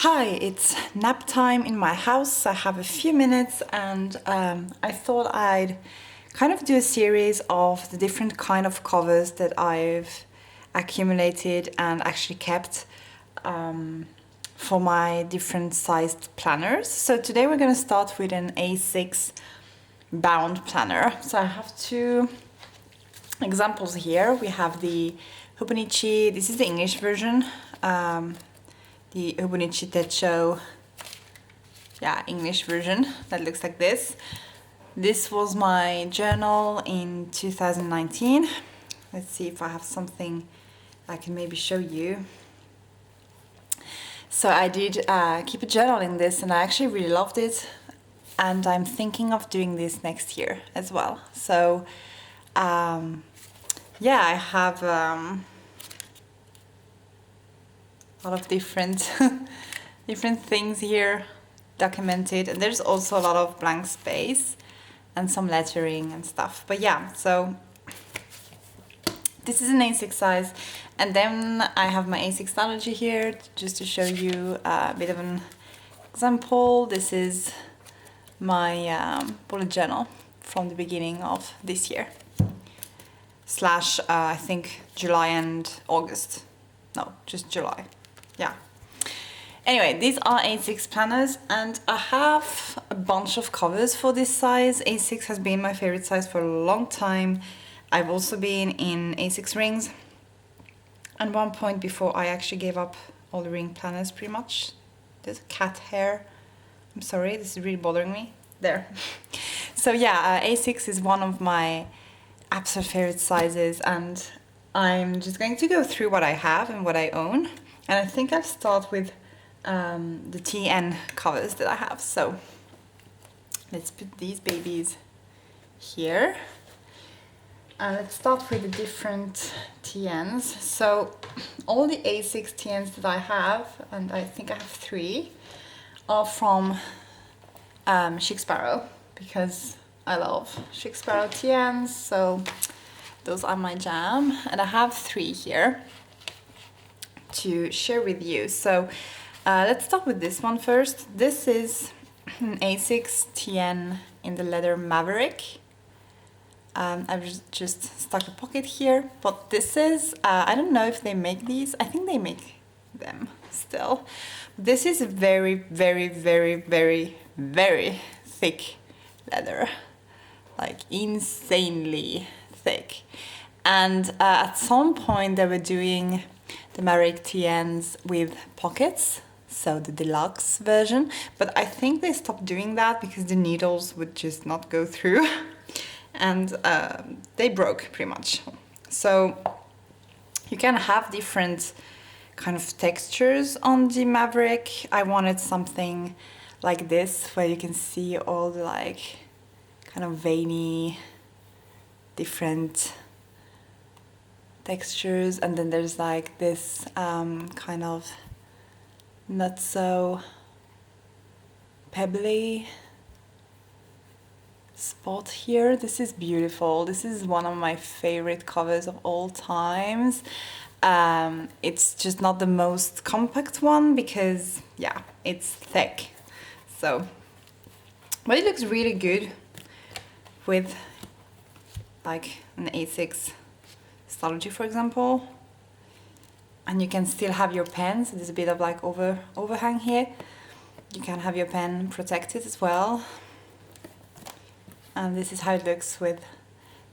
Hi, it's nap time in my house. I have a few minutes and I thought I'd kind of do a series of the different kind of covers that I've accumulated and actually kept for my different sized planners. So today we're going to start with an A6 bound planner. So I have two examples here. We have the Hobonichi, this is the English version, the Hobonichi Techo, English version that looks like this. This was my journal in 2019. Let's see if I have something I can maybe show you. So I did keep a journal in this and I actually really loved it, and I'm thinking of doing this next year as well. So I have a lot of different things here documented, and there's also a lot of blank space and some lettering and stuff. But yeah, so this is an A6 size, and then I have my A6 Stalogy here just to show you a bit of an example. This is my bullet journal from the beginning of this year slash I think July and August. No, just July. Yeah. Anyway, these are A6 planners, and I have a bunch of covers for this size. A6 has been my favorite size for a long time. I've also been in A6 rings. At one point before I actually gave up all the ring planners pretty much. There's a cat hair. I'm sorry, this is really bothering me. There. So yeah, A6 is one of my absolute favorite sizes, and I'm just going to go through what I have and what I own. And I think I'll start with the TN covers that I have. So let's put these babies here. Let's start with the different TNs. So all the A6 TNs that I have, and I think I have 3, are from Chic Sparrow, because I love Chic Sparrow TNs, so those are my jam. And I have 3 here to share with you. So let's start with this one first. This is an A6 TN in the leather Maverick. I've just stuck a pocket here, but this is, I don't know if they make these. I think they make them still. This is very, very, very, very, very thick leather, like insanely thick. And at some point they were doing the Maverick TNs with pockets, so the deluxe version, but I think they stopped doing that because the needles would just not go through and they broke pretty much. So you can have different kind of textures on the Maverick. I wanted something like this where you can see all the like kind of veiny different textures, and then there's like this kind of not so pebbly spot here. This is beautiful. This is one of my favorite covers of all times. It's just not the most compact one because yeah, it's thick. So, but it looks really good with like an A6 Stalogy, for example. And you can still have your pen, so there's a bit of like overhang here. You can have your pen protected as well. And this is how it looks with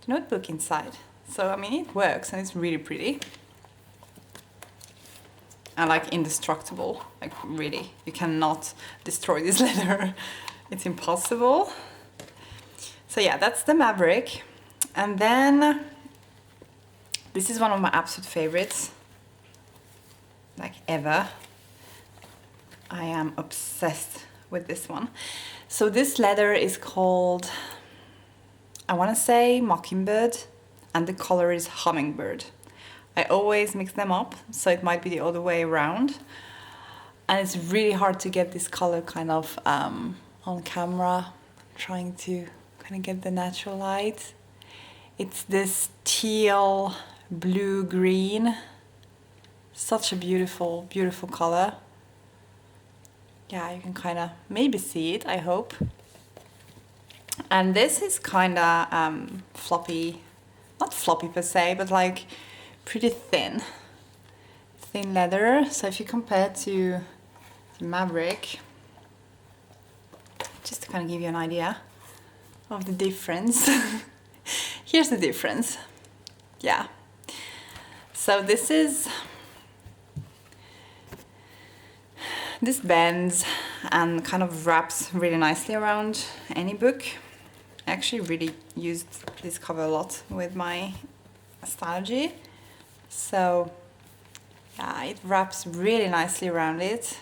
the notebook inside. So I mean, it works and it's really pretty. And like indestructible, like really, you cannot destroy this leather. It's impossible. So yeah, that's the Maverick. And then this is one of my absolute favorites, like ever. I am obsessed with this one. So this leather is called, I want to say Mockingbird, and the color is Hummingbird. I always mix them up, so it might be the other way around. And it's really hard to get this color kind of on camera. I'm trying to kind of get the natural light. It's this teal, blue, green. Such a beautiful, beautiful color. yeah, you can kind of maybe see it, I hope. And this is kind of floppy, not floppy per se, but like pretty thin leather. So if you compare to the Maverick, just to kind of give you an idea of the difference. Here's the difference. Yeah. So this bends and kind of wraps really nicely around any book. I actually really used this cover a lot with my Stationery. So yeah, it wraps really nicely around it.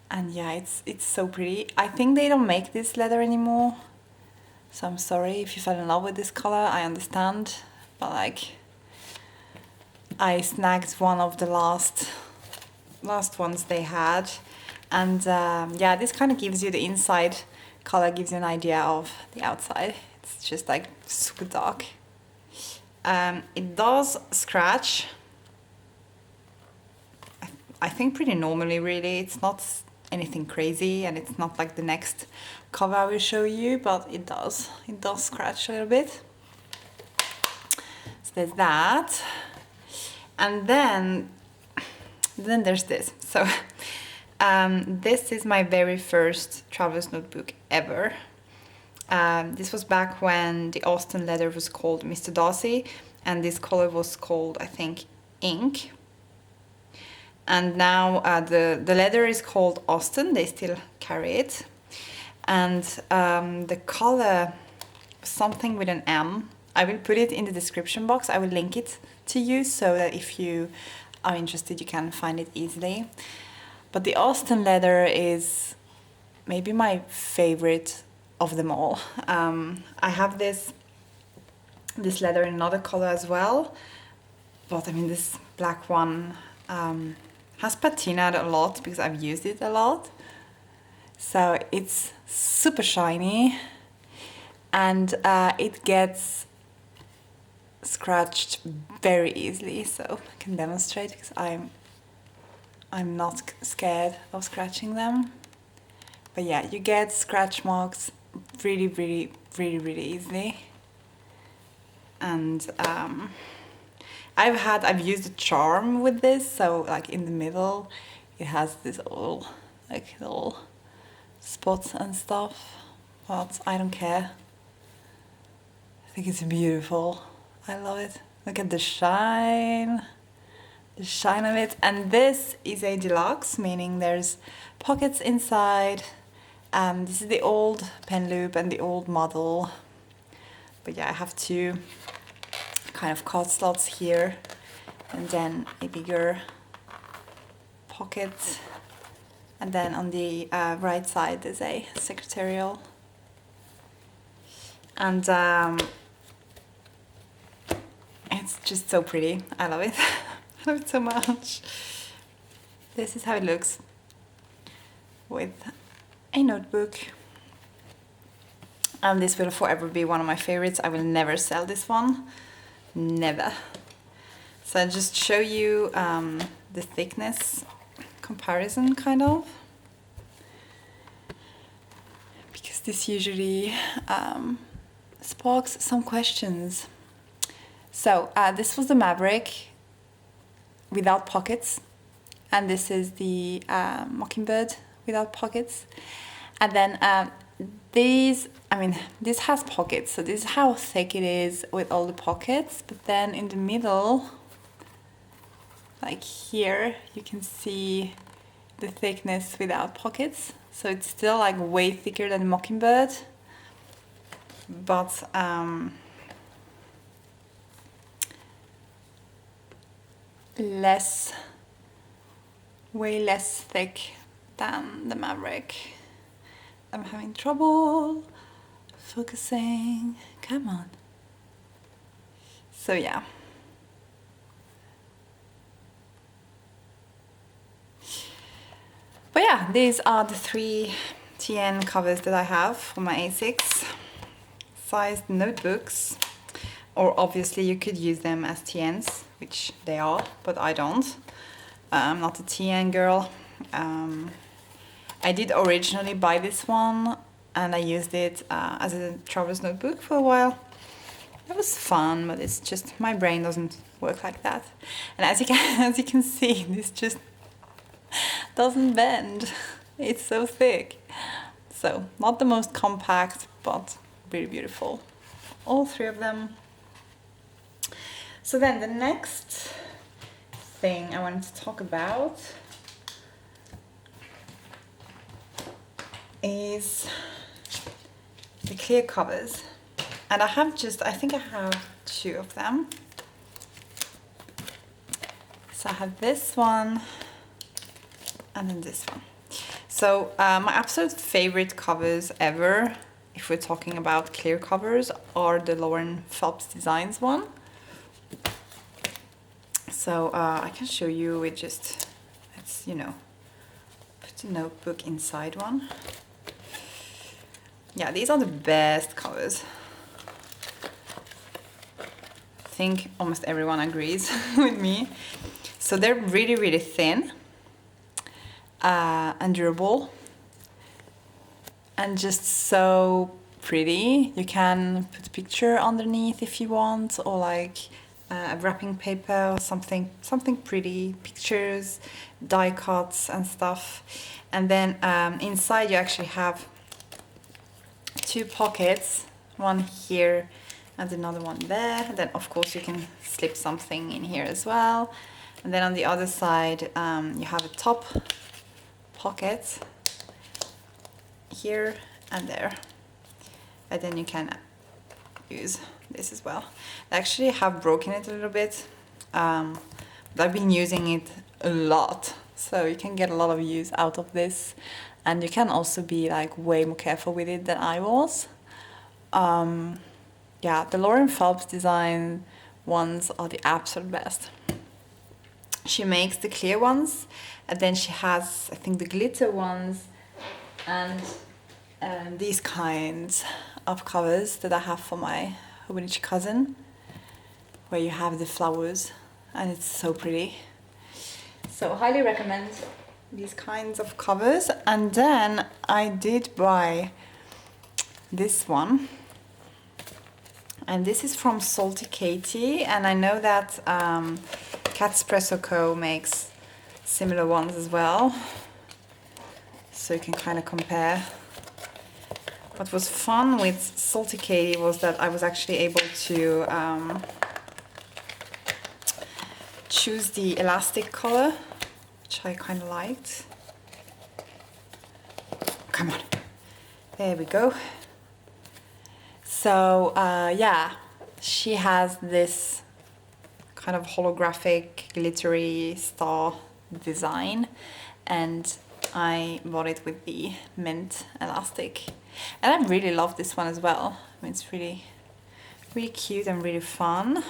And yeah, it's so pretty. I think they don't make this leather anymore. So I'm sorry if you fell in love with this color, I understand. But like, I snagged one of the last ones they had. And yeah, this kind of gives you the inside color, gives you an idea of the outside. It's just like super dark. It does scratch, I think pretty normally really. It's not anything crazy, and it's not like the next cover I will show you, but it does scratch a little bit. So there's that. And then there's this. So this is my very first traveler's notebook ever. This was back when the Austin leather was called Mr. Darcy, and this color was called, I think, Ink. And now the leather is called Austin, they still carry it. And the color, something with an M, I will put it in the description box. I will link it to you so that if you are interested, you can find it easily. But the Austin leather is maybe my favorite of them all. I have this leather in another color as well, but I mean this black one has patinaed a lot because I've used it a lot. So it's super shiny, and it gets scratched very easily. So I can demonstrate because I'm not scared of scratching them. But yeah, you get scratch marks really easily. And I've used a charm with this, so like in the middle it has this all like little spots and stuff, but I don't care. I think it's beautiful. I love it. Look at the shine of it. And this is a deluxe, meaning there's pockets inside. This is the old pen loop and the old model. But yeah, I have two kind of card slots here, and then a bigger pocket. And then on the right side there's a secretarial. And it's just so pretty. I love it. I love it so much. This is how it looks with a notebook. This will forever be one of my favorites. I will never sell this one. Never. So I'll just show you the thickness comparison, kind of. Because this usually sparks some questions. So this was the Maverick without pockets. And this is the Mockingbird without pockets. And then these, I mean, this has pockets, so this is how thick it is with all the pockets. But then in the middle, like here, you can see the thickness without pockets. So it's still like way thicker than Mockingbird, but way less thick than the Maverick. I'm having trouble focusing. Come on. So yeah. But yeah, these are the 3 TN covers that I have for my A6 sized notebooks. Or obviously you could use them as TNs, which they are, but I don't. I'm not a TN girl. I did originally buy this one and I used it as a traveler's notebook for a while. It was fun, but it's just my brain doesn't work like that. And as you can see, this just doesn't bend. It's so thick. So not the most compact, but really beautiful. All three of them. So then the next thing I wanted to talk about is the clear covers. And I think I have two of them. So I have this one and then this one. So my absolute favorite covers ever, if we're talking about clear covers, are the Lauren Phelps Designs one. So I can show you with just, let's, you know, put the notebook inside one. Yeah, these are the best covers. I think almost everyone agrees with me. So they're really, really thin and durable and just so pretty. You can put a picture underneath if you want, or like a wrapping paper or something pretty, pictures, die cuts and stuff. And then inside you actually have two pockets, one here and another one there. And then of course you can slip something in here as well. And then on the other side you have a top pocket here and there. And then you can use this as well. I actually have broken it a little bit, but I've been using it a lot, so you can get a lot of use out of this, and you can also be like way more careful with it than I was. Yeah, the Lauren Phelps design ones are the absolute best. She makes the clear ones, and then she has, I think, the glitter ones and these kinds of covers that I have for my Hobonichi cousin, where you have the flowers, and it's so pretty. So highly recommend these kinds of covers. And then I did buy this one, and this is from Salty Katie, and I know that Espresso Co makes similar ones as well, so you can kind of compare. What was fun with Salty Katie was that I was actually able to choose the elastic color, which I kind of liked. Come on, there we go. So yeah, she has this kind of holographic glittery star design, and I bought it with the mint elastic, and I really love this one as well. I mean, it's really cute and really fun.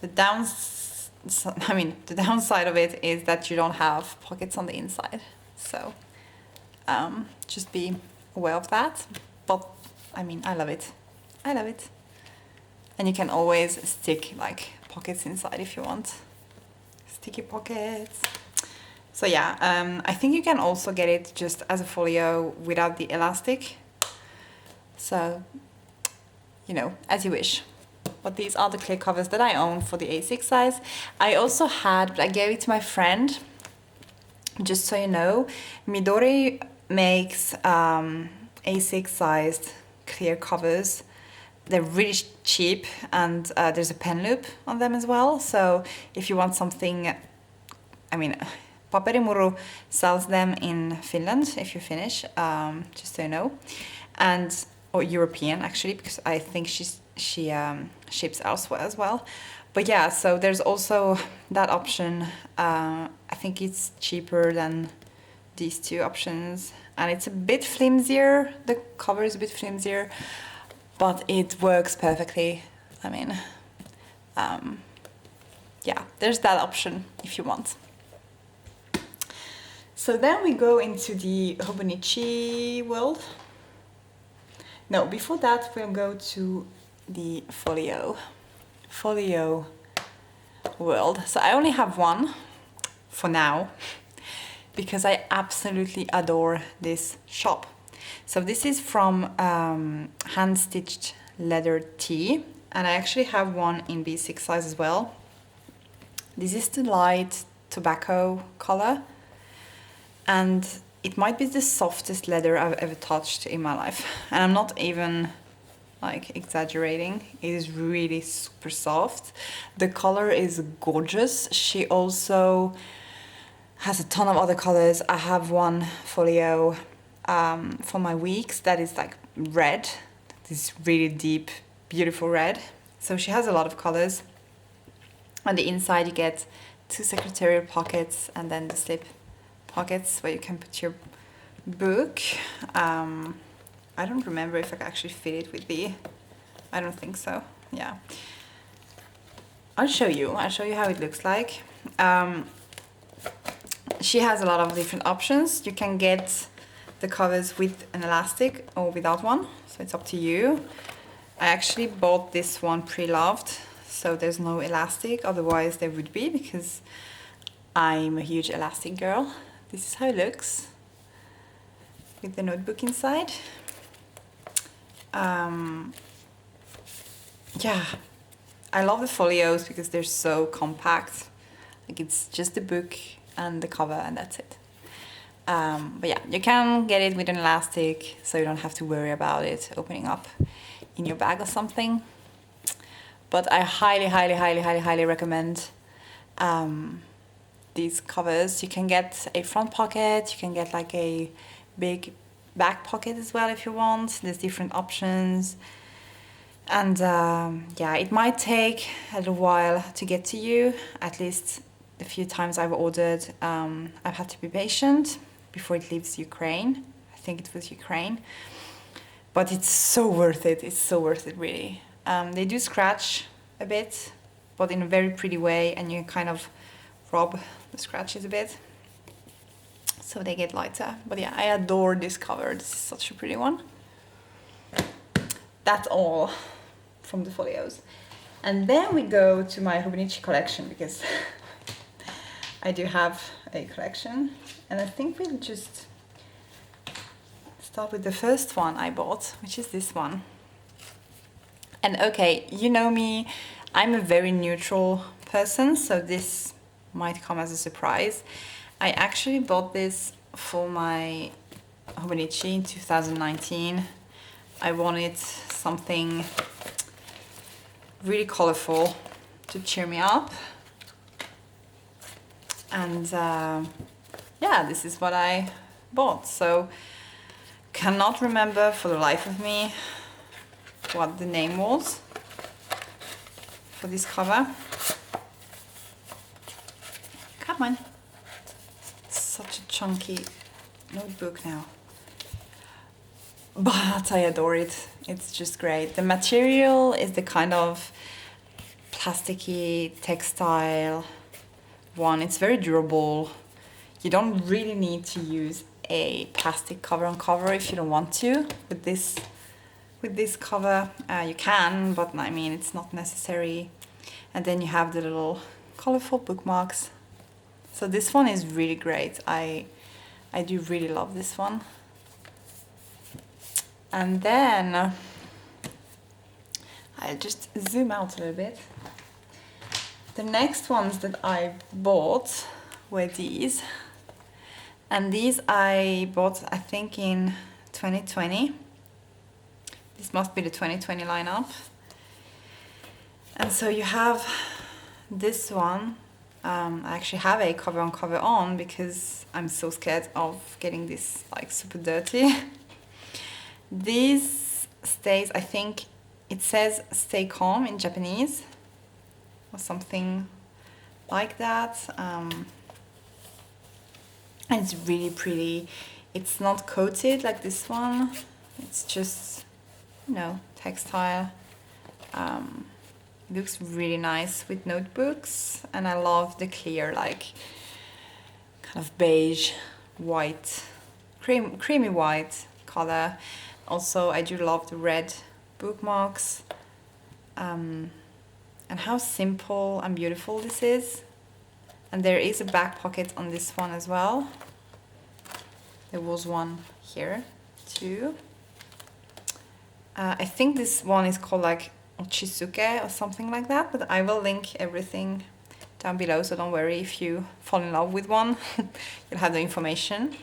The downside of it is that you don't have pockets on the inside, so just be aware of that. But I mean, I love it. I love it. And you can always stick like pockets inside if you want. Sticky pockets. So yeah, I think you can also get it just as a folio without the elastic. So, you know, as you wish. But these are the clear covers that I own for the A6 size. I also had, but I gave it to my friend. Just so you know, Midori makes A6 sized clear covers. They're really cheap, and there's a pen loop on them as well. So if you want something, I mean, Paperimuru sells them in Finland if you Finnish, just so you know, and or European actually, because I think she ships elsewhere as well. But yeah, so there's also that option. I think it's cheaper than these two options, and it's a bit flimsier. The cover is a bit flimsier, but it works perfectly. I mean, yeah, there's that option if you want. So then we go into the Hobonichi world. No, before that we'll go to the folio world. So I only have one, for now, because I absolutely adore this shop. So this is from HandStitchedLeatherT, and I actually have one in B6 size as well. This is the light tobacco color, and it might be the softest leather I've ever touched in my life. And I'm not even like exaggerating. It is really super soft. The color is gorgeous. She also has a ton of other colors. I have one folio for my weeks that is like red. This really deep, beautiful red. So she has a lot of colors. On the inside you get 2 secretarial pockets and then the slip pockets where you can put your book. I don't remember if I actually fit it with the, I don't think so, yeah. I'll show you how it looks like. She has a lot of different options. You can get the covers with an elastic or without one, so it's up to you. I actually bought this one pre-loved, so there's no elastic, otherwise there would be, because I'm a huge elastic girl. This is how it looks with the notebook inside. Yeah, I love the folios because they're so compact. Like it's just the book and the cover and that's it. But yeah, you can get it with an elastic, so you don't have to worry about it opening up in your bag or something. But I highly recommend these covers. You can get a front pocket, you can get like a big back pocket as well if you want. There's different options. And yeah, it might take a little while to get to you. At least the few times I've ordered, I've had to be patient before it leaves Ukraine. I think it was Ukraine. But it's so worth it. It's so worth it, really. They do scratch a bit, but in a very pretty way, and you kind of rub the scratches a bit, so they get lighter. But yeah, I adore this cover. This is such a pretty one. That's all from the folios. And then we go to my Hobonichi collection, because I do have a collection. And I think we'll just start with the first one I bought, which is this one. And okay, you know me, I'm a very neutral person, so this might come as a surprise. I actually bought this for my Hobonichi in 2019. I wanted something really colorful to cheer me up. And yeah, this is what I bought. So cannot remember for the life of me what the name was for this cover. Come on. It's such a chunky notebook now. But I adore it. It's just great. The material is the kind of plasticky textile one. It's very durable. You don't really need to use a plastic cover on cover if you don't want to. With this cover, you can, but I mean, it's not necessary. And then you have the little colorful bookmarks. So this one is really great. I do really love this one. And then I'll just zoom out a little bit. The next ones that I bought were these. And these I bought, I think, in 2020. This must be the 2020 lineup. And so you have this one. I actually have a cover on cover on because I'm so scared of getting this like super dirty. This stays, I think it says stay calm in Japanese or something like that. And it's really pretty. It's not coated like this one. It's just, you know, textile. It looks really nice with notebooks, and I love the clear, like kind of beige, white, creamy white color. Also, I do love the red bookmarks, and how simple and beautiful this is. And there is a back pocket on this one as well. There was one here too. I think this one is called like Ochizuke or something like that, but I will link everything down below, so don't worry if you fall in love with one. You'll have the information.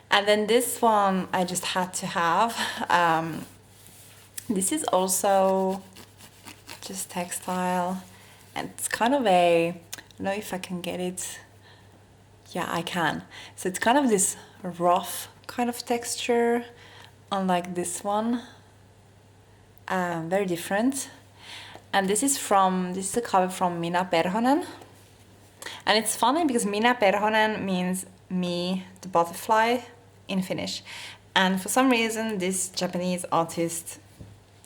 And then this one I just had to have. This is also just textile, and it's kind of a, I don't know if I can get it. Yeah, I can. So it's kind of this rough kind of texture, unlike this one. Very different. And this is a cover from Minna Perhonen. And it's funny because Minna Perhonen means me, the butterfly, in Finnish. And for some reason, this Japanese artist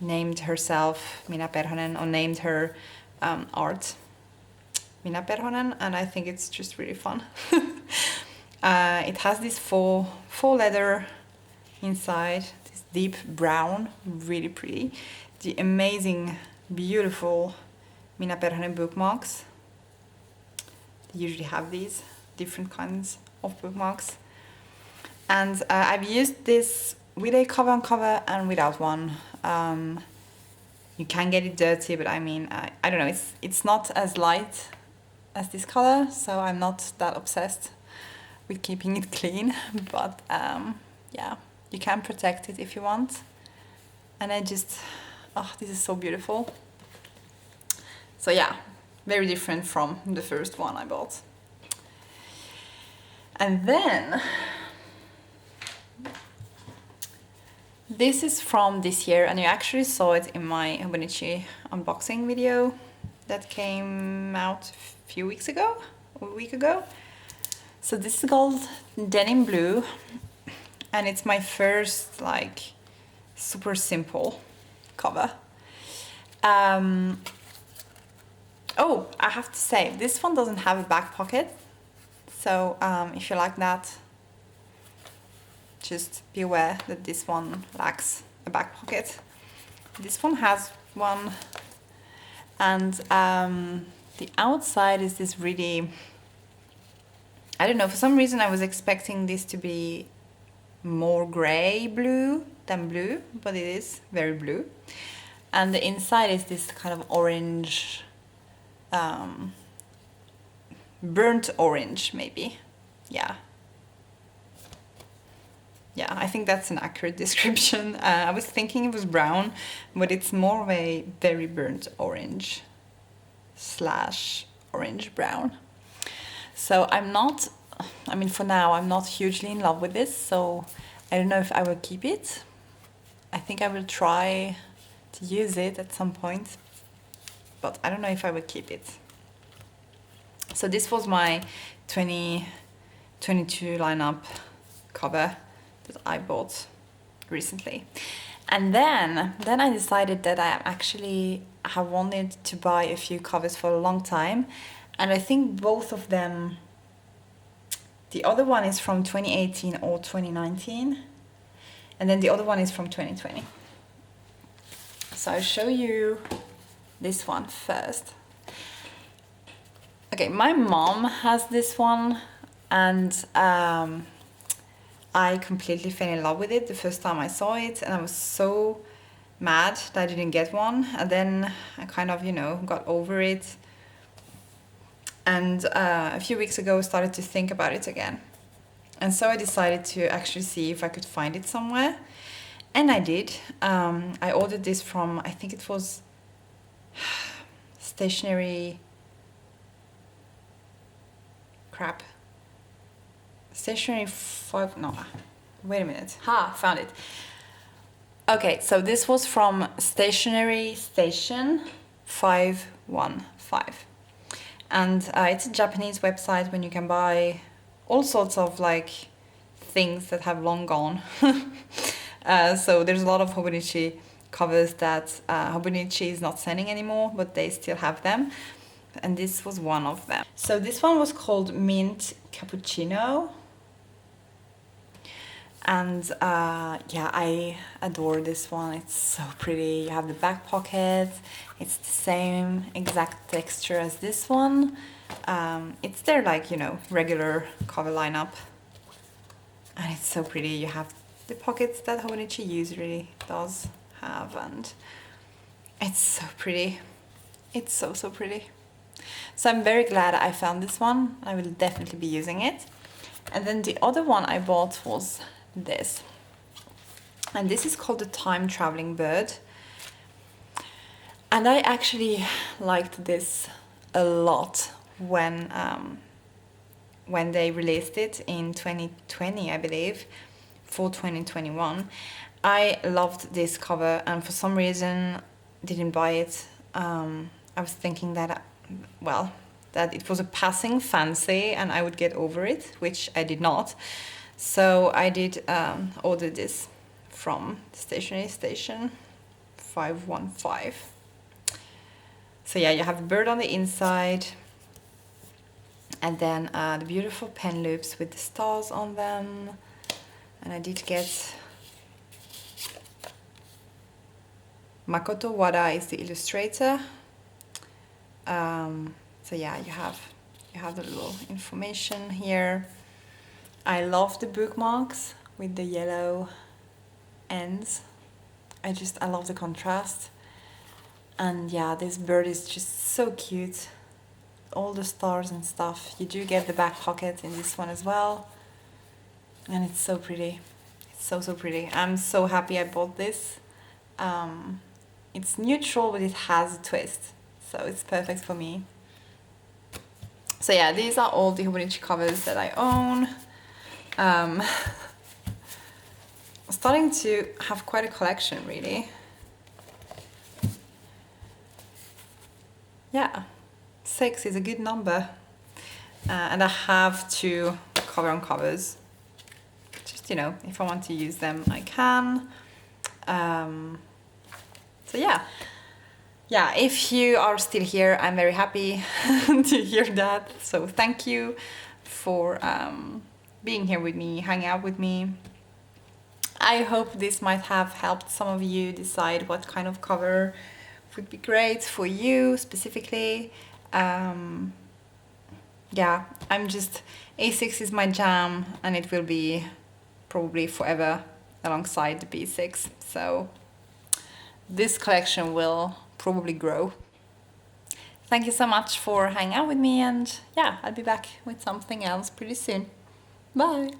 named herself Minna Perhonen, or named her art Minna Perhonen, and I think it's just really fun. It has this faux leather inside, this deep brown, really pretty. The amazing, beautiful Minna Perhonen bookmarks. They usually have these different kinds of bookmarks. And I've used this with a cover on cover and without one. You can get it dirty, but I mean, I don't know, it's not as light as this color, so I'm not that obsessed with keeping it clean, but yeah, you can protect it if you want. And I just, oh, this is so beautiful. So yeah, very different from the first one I bought. And then this is from this year, and you actually saw it in my Hobonichi unboxing video that came out a few weeks ago, or a week ago. So this is called Denim Blue, and it's my first like super simple cover. Oh, I have to say, this one doesn't have a back pocket, so if you like that, just be aware that this one lacks a back pocket. This one has one, and the outside is this really, I don't know, for some reason I was expecting this to be more grey blue than blue, but it is very blue. And the inside is this kind of orange, burnt orange maybe, yeah. Yeah, I think that's an accurate description. I was thinking it was brown, but it's more of a very burnt orange / orange brown. So I'm not, I mean, for now, I'm not hugely in love with this, so I don't know if I will keep it. I think I will try to use it at some point, but I don't know if I will keep it. So this was my 2022 lineup cover that I bought recently. And then I decided that I actually have wanted to buy a few covers for a long time, and I think both of them, the other one is from 2018 or 2019, and then the other one is from 2020. So I'll show you this one first. Okay, my mom has this one, and I completely fell in love with it the first time I saw it, and I was so mad that I didn't get one, and then I kind of, you know, got over it, and a few weeks ago started to think about it again, and so I decided to actually see if I could find it somewhere, and I did. I ordered this from, I think it was Stationery Stationery 5, no, wait a minute, found it. Okay, so this was from Stationery Station 515, and it's a Japanese website when you can buy all sorts of like things that have long gone. So there's a lot of Hobonichi covers that Hobonichi is not sending anymore, but they still have them, and this was one of them. So this one was called Mint Cappuccino. And yeah, I adore this one. It's so pretty. You have the back pocket. It's the same exact texture as this one. It's their, like, you know, regular cover lineup. And it's so pretty. You have the pockets that Hobonichi usually does have, and it's so pretty. It's so, so pretty. So I'm very glad I found this one. I will definitely be using it. And then the other one I bought was this. And this is called the Time Traveling Bird. And I actually liked this a lot when they released it in 2020, I believe, for 2021. I loved this cover, and for some reason didn't buy it. I was thinking that, well, that it was a passing fancy and I would get over it, which I did not. So I did order this from Stationery Station 515. So yeah, you have the bird on the inside, and then the beautiful pen loops with the stars on them. And I did get Makoto Wada is the illustrator. So yeah, you have the little information here. I love the bookmarks with the yellow ends. I love the contrast. And yeah, this bird is just so cute. All the stars and stuff. You do get the back pocket in this one as well. And it's so pretty. It's so, so pretty. I'm so happy I bought this. It's neutral, but it has a twist. So it's perfect for me. So yeah, these are all the Hobonichi covers that I own. I'm starting to have quite a collection, really. Yeah, 6 is a good number. And I have 2 cover-on covers. Just, you know, if I want to use them, I can. So yeah. Yeah, if you are still here, I'm very happy to hear that. So thank you for being here with me, hanging out with me. I hope this might have helped some of you decide what kind of cover would be great for you specifically. Yeah, A6 is my jam, and it will be probably forever alongside the B6. So this collection will probably grow. Thank you so much for hanging out with me, and yeah, I'll be back with something else pretty soon. Bye!